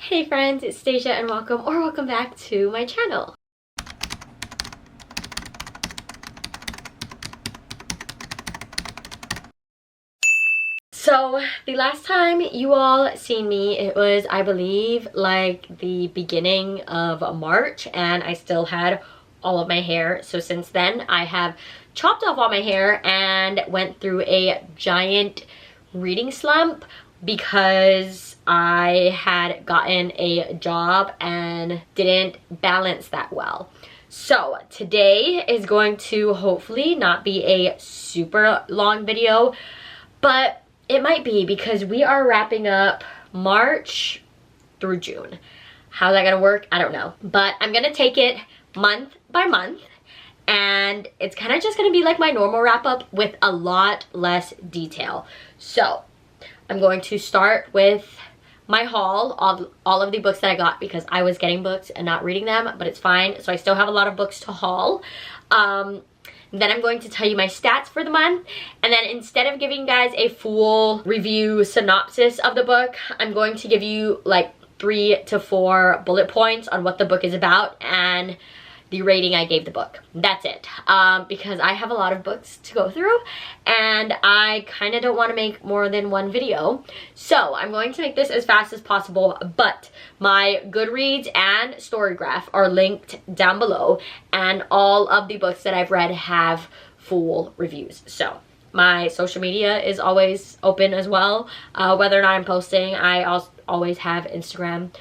Hey friends, it's Stacia and welcome back to my channel. So the last time you all seen me, it was, I believe, like the beginning of March, and I still had all of my hair. So since then I have chopped off all my hair and went through a giant reading slump because I had gotten a job and didn't balance that well. So today is going to hopefully not be a super long video, but it might be because we are wrapping up March through June. How's that gonna work? I don't know. But I'm gonna take it month by month, and it's kind of just gonna be like my normal wrap up with a lot less detail. So I'm going to start with my haul of all of the books that I got because I was getting books and not reading them, but it's fine. So I still have a lot of books to haul. Then I'm going to tell you my stats for the month, and then instead of giving you guys a full review synopsis of the book, I'm going to give you like 3 to 4 bullet points on what the book is about and the rating I gave the book. That's it. Because I have a lot of books to go through and I kind of don't want to make more than one video. So I'm going to make this as fast as possible, but my Goodreads and Storygraph are linked down below, and all of the books that I've read have full reviews. So my social media is always open as well. Whether or not I'm posting, I also always have Instagram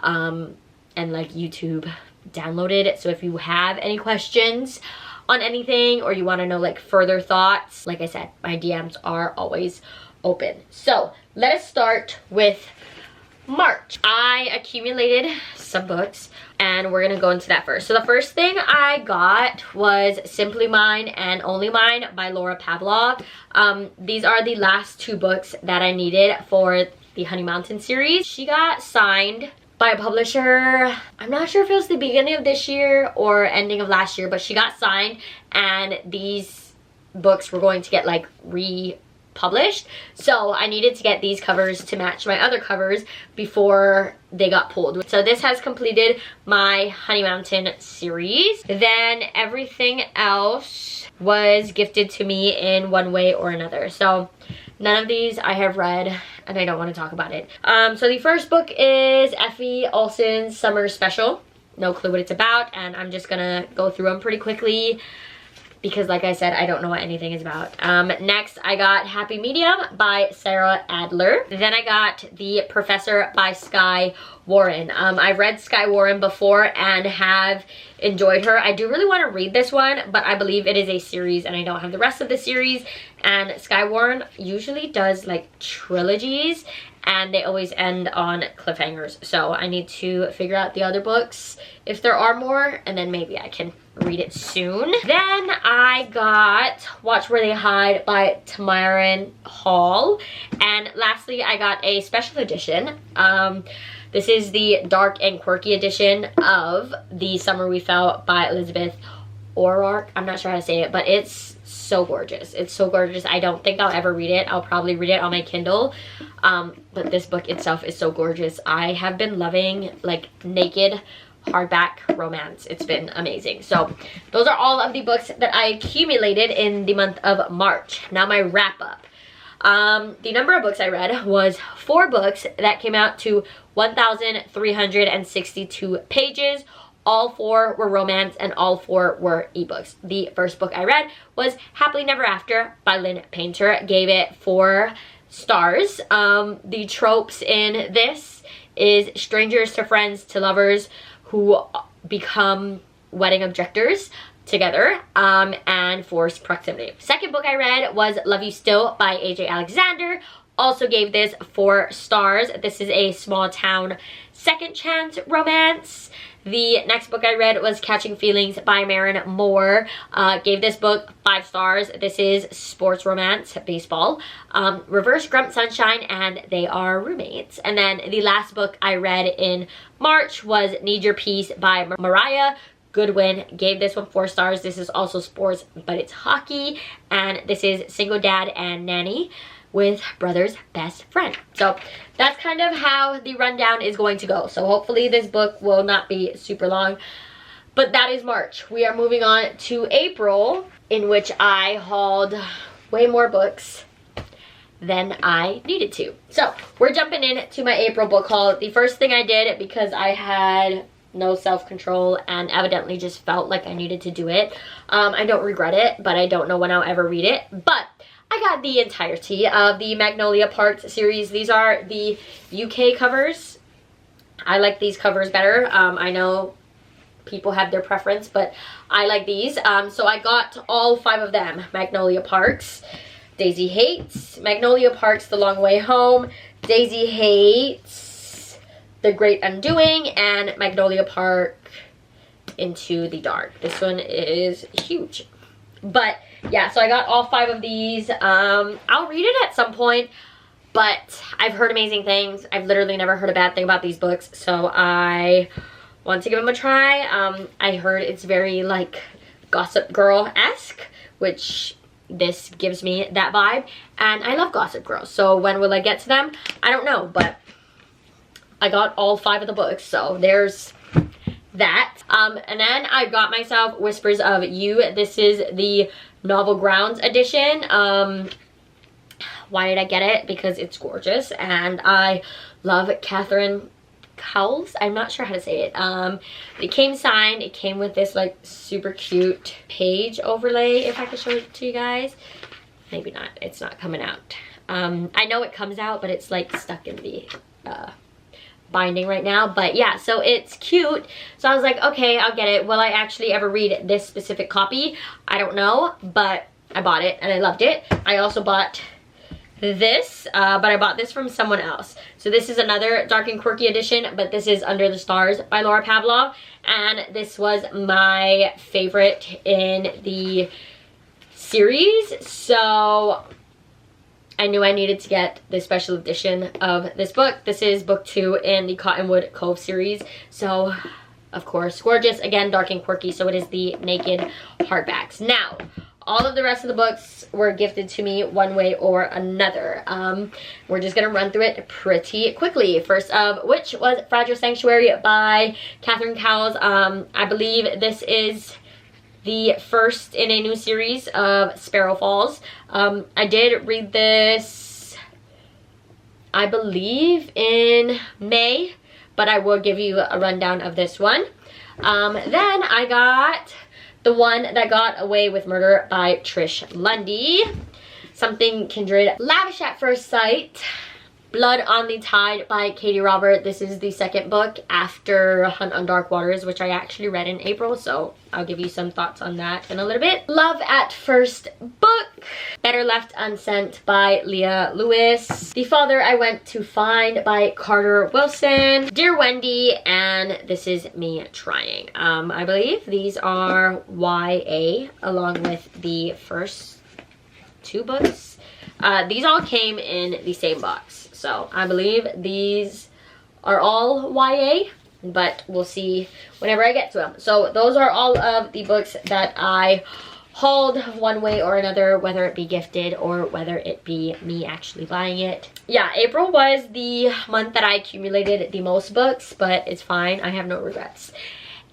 and like YouTube downloaded. So if you have any questions on anything or you want to know like further thoughts, like I said, my DMs are always open. So let us start with March. I accumulated some books and we're gonna go into that first. So the first thing I got was Simply Mine and Only Mine by Laura Pavlov. These are the last 2 books that I needed for the Honey Mountain series. She got signed by a publisher. I'm not sure if it was the beginning of this year or ending of last year, but she got signed and these books were going to get like republished. So I needed to get these covers to match my other covers before they got pulled. So this has completed my Honey Mountain series. Then everything else was gifted to me in one way or another. So none of these I have read and I don't want to talk about it. So the first book is Effie Olsen's Summer Special. No clue what it's about, and I'm just gonna go through them pretty quickly because like I said, I don't know what anything is about. Next I got Happy Medium by Sarah Adler. Then I got The Professor by Skye Warren. I've read Skye Warren before and have enjoyed her. I do really want to read this one, but I believe it is a series and I don't have the rest of the series. And Skye Warren usually does like trilogies and they always end on cliffhangers. So I need to figure out the other books if there are more, and then maybe I can read it soon. Then I got Watch Where They Hide by Tamarin Hall. And lastly, I got a special edition. This is the dark and quirky edition of The Summer We Fell by Elizabeth O'Rourke. I'm not sure how to say it, but it's so gorgeous. It's so gorgeous. I don't think I'll ever read it. I'll probably read it on my Kindle. But this book itself is so gorgeous. I have been loving like naked hardback romance. It's been amazing. So those are all of the books that I accumulated in the month of March. Now my wrap up. The number of books I read was 4 books that came out to 1,362 pages. All 4 were romance and all 4 were ebooks. The first book I read was Happily Never After by Lynn Painter. Gave it 4 stars. The tropes in this is strangers to friends to lovers who become wedding objectors together, and forced proximity. Second book I read was Love You Still by A.J. Alexander. Also gave this 4 stars. This is a small town second chance romance. The next book I read was Catching Feelings by Marin Moore. Gave this book 5 stars. This is sports romance, baseball. Reverse Grunt Sunshine, and they are roommates. And then the last book I read in March was Need Your Peace by Mariah Goodwin. Gave this one 4 stars. This is also sports, but it's hockey. And this is Single Dad and Nanny. with brother's best friend. So that's kind of how the rundown is going to go. So hopefully this book will not be super long. But that is March. We are moving on to April, in which I hauled way more books than I needed to. So we're jumping into my April book haul. The first thing I did, because I had no self-control and evidently just felt like I needed to do it. I don't regret it, but I don't know when I'll ever read it. But I got the entirety of the Magnolia Parks series. These are the UK covers. I like these covers better. I know people have their preference, but I like these. So I got all 5 of them. Magnolia Parks, Daisy Hates, Magnolia Parks, The Long Way Home, Daisy Hates, The Great Undoing, and Magnolia Park, Into the Dark. This one is huge. But yeah, so I got all 5 of these. I'll read it at some point, but I've heard amazing things. I've literally never heard a bad thing about these books, so I want to give them a try. I heard it's very like Gossip Girl-esque, which this gives me that vibe, and I love Gossip Girl. So when will I get to them? I don't know, but I got all 5 of the books, so there's that. And then I got myself Whispers of You. This is the Novel Grounds edition. Why did I get it? Because it's gorgeous, and I love Catherine Cowles. I'm not sure how to say it. It came signed. It came with this like super cute page overlay, if I could show it to you guys. Maybe not. It's not coming out. I know it comes out, but it's like stuck in the binding right now. But yeah, so it's cute. So I was like, okay, I'll get it. Will I actually ever read this specific copy? I don't know, but I bought it and I loved it. I also bought this, but I bought this from someone else. So this is another Dark and Quirky edition, but this is Under the Stars by Laura Pavlov, and this was my favorite in the series, so I knew I needed to get the special edition of this book. This is book 2 in the Cottonwood Cove series, so of course gorgeous. Again, Dark and Quirky, so it is the naked hardbacks. Now all of the rest of the books were gifted to me one way or another. We're just gonna run through it pretty quickly. First of which was Fragile Sanctuary by Catherine Cowles. I believe this is the first in a new series of Sparrow Falls. I did read this, I believe, in May, but I will give you a rundown of this one. Then I got the one that got away with murder by Trish Lundy. Something Kindred. Lavish at First Sight. Blood on the Tide by Katie Robert. This is the second book after Hunt on Dark Waters, which I actually read in April, so I'll give you some thoughts on that in a little bit. Love at First Book. Better Left Unsent by Leah Lewis. The Father I Went to Find by Carter Wilson. Dear Wendy, and This Is Me Trying. I believe these are YA along with the first 2 books. These all came in the same box. So I believe these are all YA, but we'll see whenever I get to them. So those are all of the books that I hauled one way or another, whether it be gifted or whether it be me actually buying it. Yeah, April was the month that I accumulated the most books, but it's fine. I have no regrets.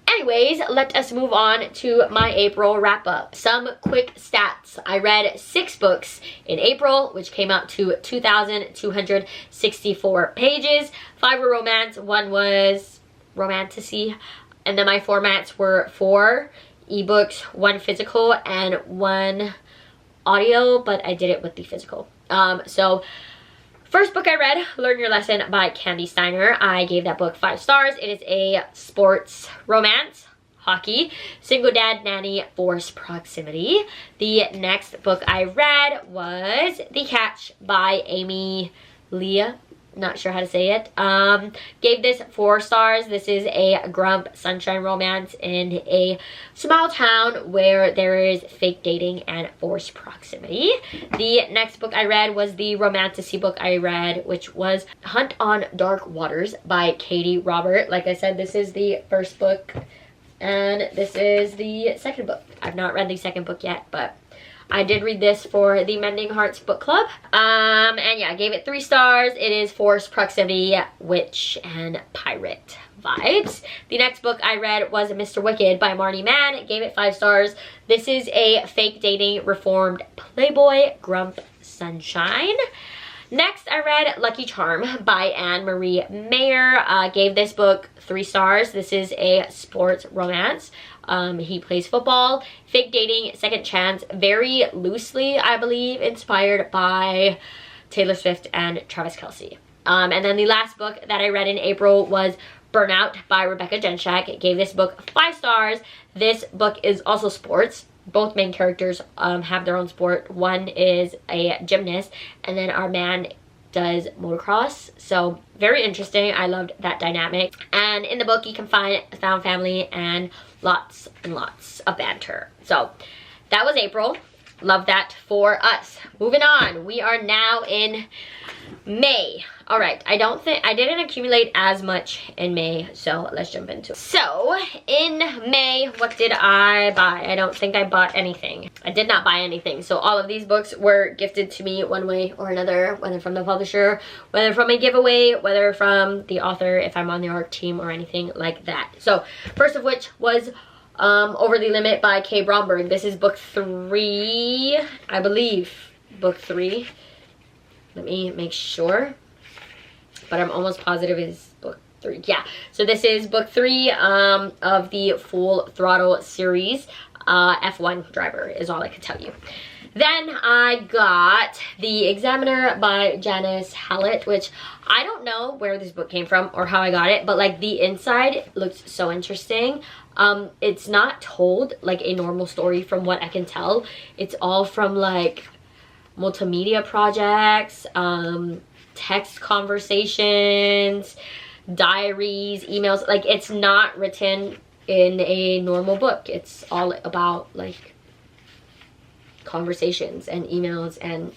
Anyways, let us move on to my April wrap-up. Some quick stats. I read 6 books in April, which came out to 2,264 pages. 5 were romance, 1 was romantasy, and then my formats were 4 ebooks, 1 physical, and 1 audio, but I did it with the physical. So first book I read, Learn Your Lesson by Candy Steiner. I gave that book 5 stars. It is a sports romance, hockey, single dad, nanny, forced proximity. The next book I read was The Catch by Amy Leah. Not sure how to say it. Gave this 4 stars. This is a grump sunshine romance in a small town where there is fake dating and forced proximity. The next book I read was the romantasy book I read, which was Hunt on Dark Waters by Katie Robert. Like I said, this is the first book and this is the second book. I've not read the second book yet, but I did read this for the Mending Hearts book club. And yeah, I gave it 3 stars. It is Forced Proximity, Witch, and Pirate vibes. The next book I read was Mr. Wicked by Marnie Mann. Gave it 5 stars. This is a fake dating reformed playboy grump sunshine. Next, I read Lucky Charm by Anne Marie Mayer. Gave this book 3 stars. This is a sports romance. He plays football, fake dating, second chance, very loosely, I believe, inspired by Taylor Swift and Travis Kelce. And then the last book that I read in April was Burnout by Rebecca Genshak. Gave this book 5 stars. This book is also sports. Both main characters have their own sport. One is a gymnast, and then our man does motocross. So very interesting. I loved that dynamic. And in the book, you can find a found family and lots of banter. So that was April. Love that for us. Moving on, we are now in May. All right, I didn't accumulate as much in May, so let's jump into it. So in May, what did I buy? I don't think I bought anything. I did not buy anything. So all of these books were gifted to me one way or another, whether from the publisher, whether from a giveaway, whether from the author, if I'm on the art team or anything like that. So first of which was Over the Limit by Kay Bromberg. This is book 3, I believe. Book 3. Let me make sure. But I'm almost positive it's book 3. Yeah. So this is book 3 of the Full Throttle series. F1 driver is all I can tell you. Then I got The Examiner by Janice Hallett, which I don't know where this book came from or how I got it, but like the inside looks so interesting. It's not told like a normal story from what I can tell. It's all from like multimedia projects, text conversations, diaries, emails. Like it's not written in a normal book. It's all about like conversations and emails and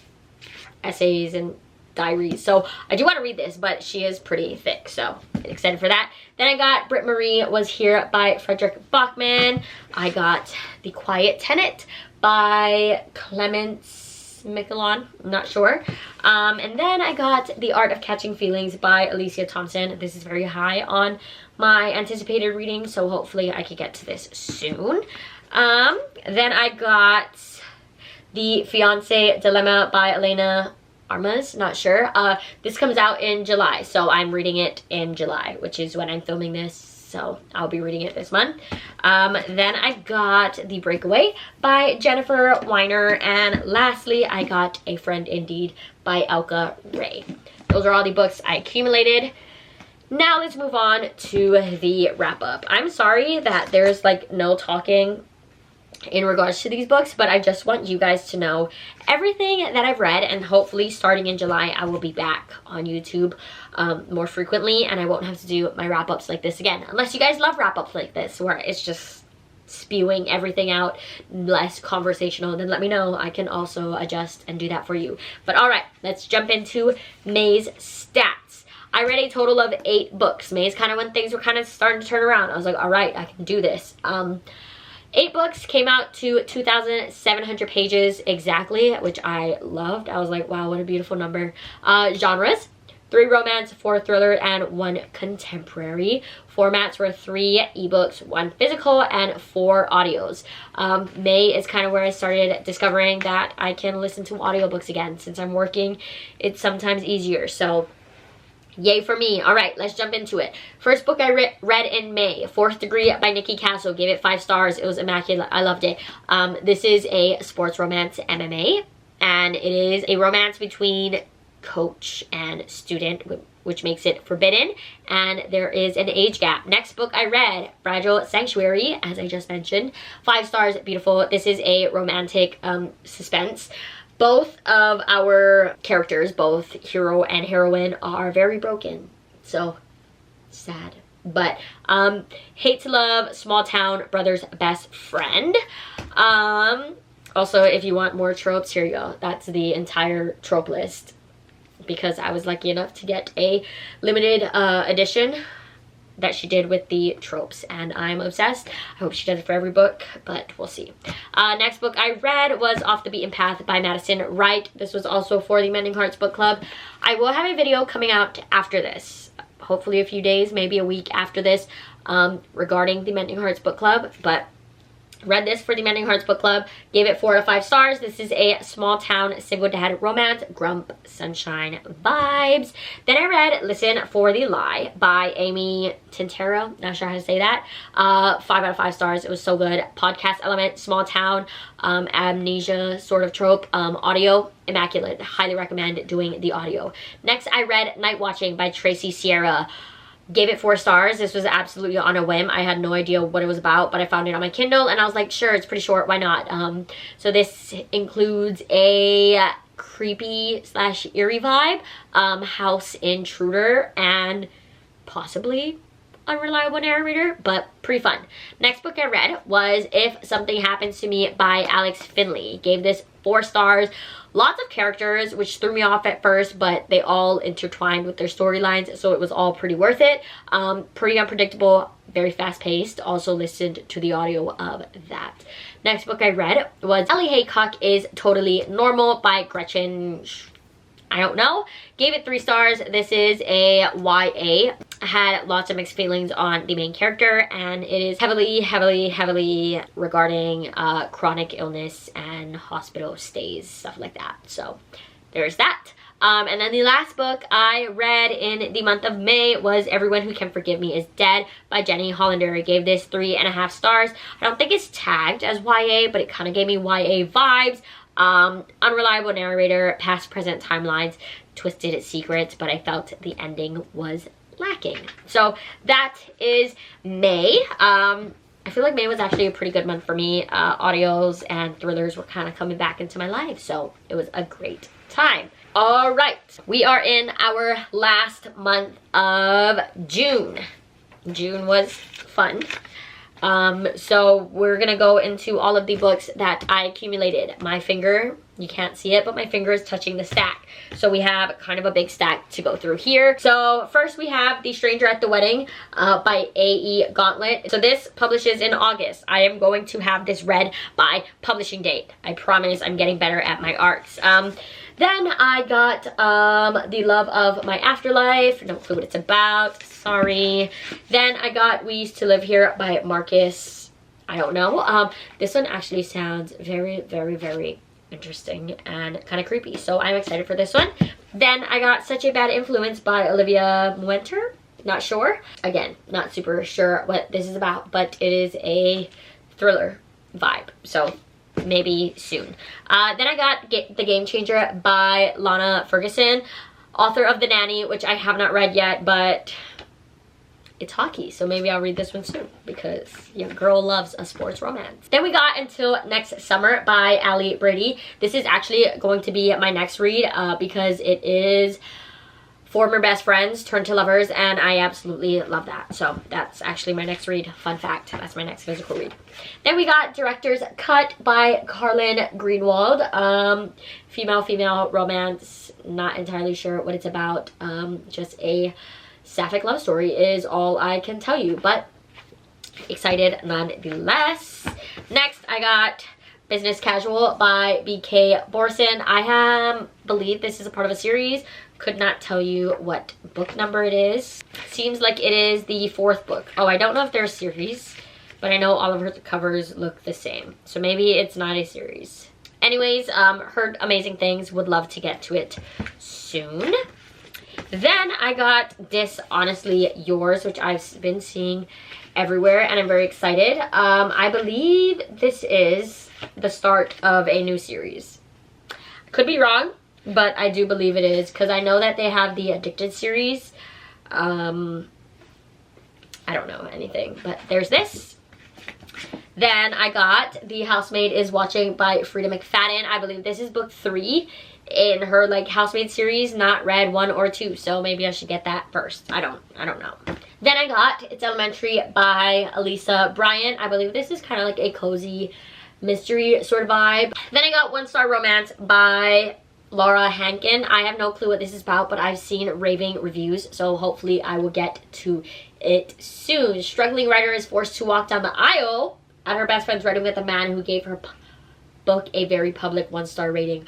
essays and diaries. So I do want to read this, but she is pretty thick, so excited for that. Then I got Britt Marie Was Here by Frederick Bachman. I got The Quiet Tenant by Clemence Michelon, I'm not sure. And then I got The Art of Catching Feelings by Alicia Thompson. This is very high on my anticipated reading, so hopefully I can get to this soon. Then I got The Fiancé Dilemma by Elena Armas, not sure. This comes out in July, so I'm reading it in July, which is when I'm filming this, so I'll be reading it this month. Then I got The Breakaway by Jennifer Weiner, and lastly I got A Friend Indeed by Elka Ray. Those are all the books I accumulated. Now let's move on to the wrap up. I'm sorry that there's like no talking in regards to these books, but I just want you guys to know everything that I've read, and hopefully starting in July I will be back on YouTube more frequently, and I won't have to do my wrap-ups like this again, unless you guys love wrap-ups like this where it's just spewing everything out, less conversational. Then let me know. I can also adjust and do that for you. But all right, let's jump into May's stats. I read a total of 8 books. May is kind of when things were kind of starting to turn around. I was like, all right, I can do this. 8 books came out to 2,700 pages exactly, which I loved. I was like, wow, what a beautiful number. Genres: 3 romance, 4 thriller, and 1 contemporary. Formats were 3 ebooks, 1 physical, and 4 audios. May is kind of where I started discovering that I can listen to audiobooks again. Since I'm working, it's sometimes easier. So yay for me. All right, let's jump into it. First book I read in May, Fourth Degree by Nikki Castle. Gave it 5 stars. It was immaculate. I loved it. This is a sports romance MMA, and it is a romance between coach and student, which makes it forbidden, and there is an age gap. Next book I read, Fragile Sanctuary, as I just mentioned. 5 stars, beautiful. This is a romantic suspense. Both of our characters, both hero and heroine, are very broken. So sad. But Hate to Love, Small Town Brother's Best Friend. Also, if you want more tropes, here you go. That's the entire trope list, because I was lucky enough to get a limited edition that she did with the tropes, and I'm obsessed. I hope she does it for every book, but we'll see. Next book I read was Off the Beaten Path by Madison Wright. This was also for the Mending Hearts book club. I will have a video coming out after this, hopefully a few days, maybe a week after this, regarding the Mending Hearts book club, but read this for the Mending Hearts book club, gave it 4 out of 5 stars. This is a small town single dad romance, grump sunshine vibes. Then I read Listen for the Lie by Amy Tintero, not sure how to say that. 5 out of 5 stars. It was so good. Podcast element, small town, amnesia sort of trope, audio immaculate. Highly recommend doing the audio. Next I read Night Watching by Tracy Sierra. Gave it 4 stars. This was absolutely on a whim. I had no idea what it was about, but I found it on my Kindle and I was like, sure, it's pretty short, why not? So this includes a creepy slash eerie vibe, house intruder, and possibly unreliable narrator, but pretty fun. Next book I read was If Something Happens to Me by Alex Finley. Gave this 4 stars. Lots of characters, which threw me off at first, but they all intertwined with their storylines, so it was all pretty worth it. Pretty unpredictable, very fast-paced. Also listened to the audio of that. Next book I read was Ellie Haycock is Totally Normal by Gretchen, I don't know. Gave it 3 stars. This is a YA. I had lots of mixed feelings on the main character, and it is heavily regarding chronic illness and hospital stays, stuff like that. So there's that. And then the last book I read in the month of May was Everyone Who Can Forgive Me Is Dead by Jenny Hollander. I gave this 3.5 stars. I don't think it's tagged as YA, but it kind of gave me YA vibes. Unreliable narrator, past present timelines, twisted secrets, but I felt the ending was lacking. So that is May. I feel like May was actually a pretty good month for me. Audios and thrillers were kind of coming back into my life, so it was a great time. All right, we are in our last month of June. June was fun. So we're gonna go into all of the books that I accumulated. My finger, you can't see it, but my finger is touching the stack. So we have kind of a big stack to go through here. So first we have The Stranger at the Wedding by A.E. Gauntlet. So this publishes in August. I am going to have this read by publishing date. I promise I'm getting better at my arts. Then I got The Love of My Afterlife. No clue what it's about. Sorry. Then I got We Used to Live Here by Marcus. I don't know. This one actually sounds very interesting and kind of creepy. So I'm excited for this one. Then I got Such a Bad Influence by Olivia Muenter. Not sure. Again, not super sure what this is about, but it is a thriller vibe. So maybe soon. Then I got The Game Changer by Lana Ferguson, author of The Nanny, which I have not read yet, but it's hockey, so maybe I'll read this one soon because your girl loves a sports romance. Then we got Until Next Summer by Allie Brady. This is actually going to be my next read because it is former best friends turned to lovers, and I absolutely love that. So that's actually my next read. Fun fact, that's my next physical read. Then we got Director's Cut by Carlin Greenwald. Female romance, not entirely sure what it's about. Just a sapphic love story is all I can tell you, but excited nonetheless. Next I got Business Casual by B.K. Borson. I believe this is a part of a series. Could not tell you what book number it is. Seems like it is the 4th book. Oh, I don't know if they're a series, but I know all of her covers look the same. So maybe it's not a series. Anyways, heard amazing things. Would love to get to it soon. Then I got Dishonestly Yours, which I've been seeing everywhere, and I'm very excited. I believe this is the start of a new series. Could be wrong, but I do believe it is, because I know that they have the Addicted series. I don't know anything, but there's this. Then I got The Housemaid is Watching by Frida McFadden. I believe this is book 3 in her like Housemaid series, not read 1 or 2, so maybe I should get that first. I don't know. Then I got It's Elementary by Elisa Bryant. I believe this is kind of like a cozy mystery sort of vibe. Then I got One Star Romance by Laura Hankin. I have no clue what this is about, but I've seen raving reviews, so hopefully I will get to it soon. Struggling writer is forced to walk down the aisle at her best friend's wedding with a man who gave her book a very public 1-star rating.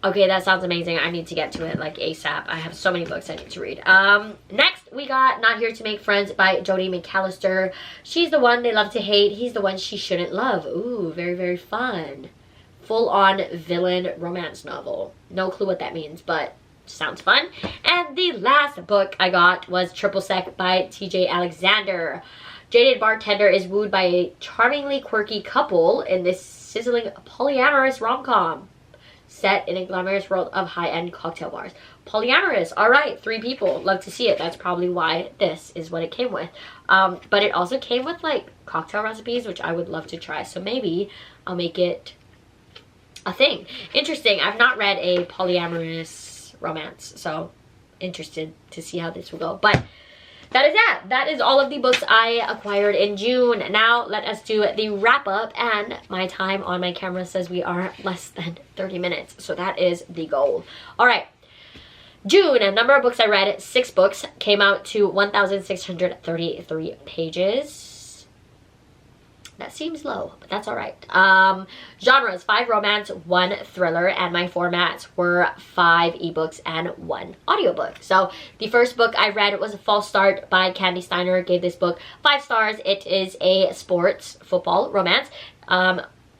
Okay, that sounds amazing. I need to get to it like ASAP. I have so many books I need to read. Next, we got Not Here to Make Friends by Jodi McAllister. She's the one they love to hate. He's the one she shouldn't love. Ooh, very, very fun. Full-on villain romance novel. No clue what that means, but sounds fun. And the last book I got was Triple Sec by TJ Alexander. Jaded bartender is wooed by a charmingly quirky couple in this sizzling polyamorous rom-com set in a glamorous world of high-end cocktail bars. Polyamorous, all right, 3 people, love to see it. That's probably why this is what it came with. But it also came with like cocktail recipes, which I would love to try. So maybe I'll make it a thing. Interesting. I've not read a polyamorous romance, so interested to see how this will go. But that is that. That is all of the books I acquired in June. Now let us do the wrap up, and my time on my camera says we are less than 30 minutes, so that is the goal. All right. June, a number of books I read, 6 books, came out to 1,633 pages. That seems low, but that's all right. Genres, 5 romance, 1 thriller, and my formats were 5 ebooks and 1 audiobook. So the first book I read was A False Start by Candy Steiner. Gave this book 5 stars. It is a sports football romance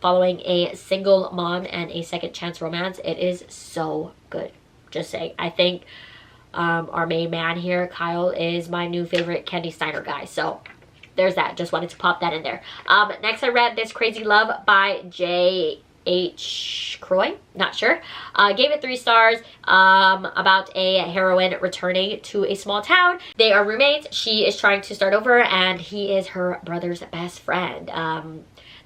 following a single mom and a second chance romance. It is so good. Just saying. I think our main man here, Kyle, is my new favorite Candy Steiner guy. So there's that. Just wanted to pop that in there. Next I read This Crazy Love by J.H. Croy. Not sure. Gave it 3 stars. About a heroine returning to a small town. They are roommates. She is trying to start over and he is her brother's best friend.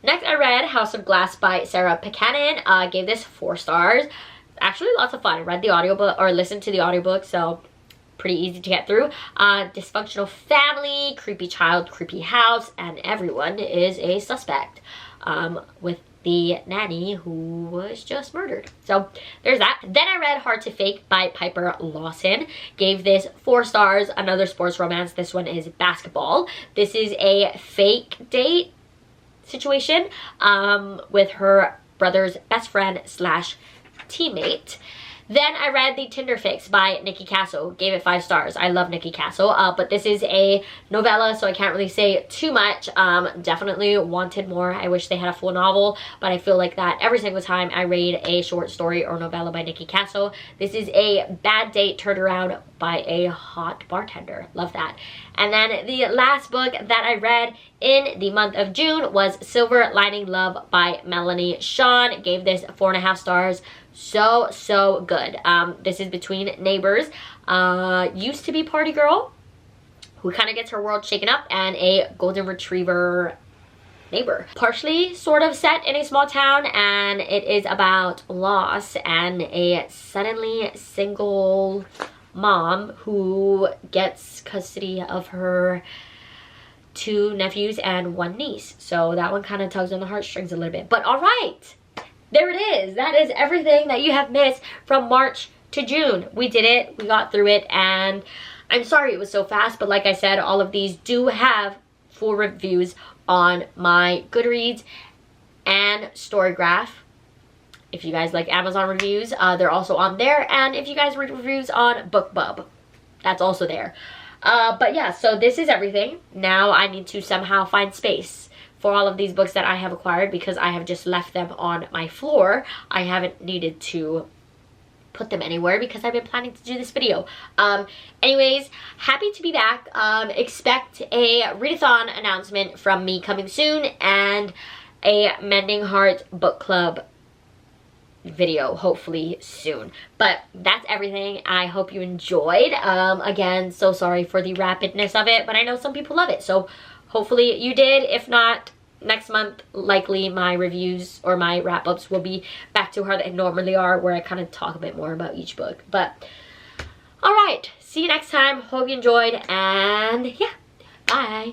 Next I read House of Glass by Sarah Pekanen. Gave this 4 stars. Actually lots of fun. Read the audiobook or listened to the audiobook, so pretty easy to get through. Dysfunctional family, creepy child, creepy house, and everyone is a suspect, with the nanny who was just murdered. So there's that. Then I read Hard to Fake by Piper Lawson. Gave this 4 stars. Another sports romance. This one is basketball. This is a fake date situation with her brother's best friend slash teammate. Then I read The Tinder Fix by Nikki Castle. Gave it 5 stars. I love Nikki Castle, but this is a novella, so I can't really say too much. Definitely wanted more. I wish they had a full novel, but I feel like that every single time I read a short story or novella by Nikki Castle. This is a bad date turned around by a hot bartender. Love that. And then the last book that I read in the month of June was Silver Lining Love by Melanie Shawn. Gave this 4.5 stars. So good. This is between neighbors. Used to be party girl who kind of gets her world shaken up, and a golden retriever neighbor. Partially sort of set in a small town, and it is about loss and a suddenly single mom who gets custody of her 2 nephews and 1 niece. So that one kind of tugs on the heartstrings a little bit. But all right. There it is. That is everything that you have missed from March to June. We did it. We got through it. And I'm sorry it was so fast. But like I said, all of these do have full reviews on my Goodreads and Storygraph. If you guys like Amazon reviews, they're also on there. And if you guys read reviews on BookBub, that's also there. But yeah, so this is everything. Now I need to somehow find space for all of these books that I have acquired, because I have just left them on my floor. I haven't needed to put them anywhere because I've been planning to do this video. Anyways, happy to be back. Expect a readathon announcement from me coming soon, and a Mending Heart book club video hopefully soon. But that's everything. I hope you enjoyed. Again, so sorry for the rapidness of it, but I know some people love it, so hopefully you did. If not, next month likely my reviews or my wrap-ups will be back to how they normally are, where I kind of talk a bit more about each book. But all right, see you next time. Hope you enjoyed, and yeah, bye.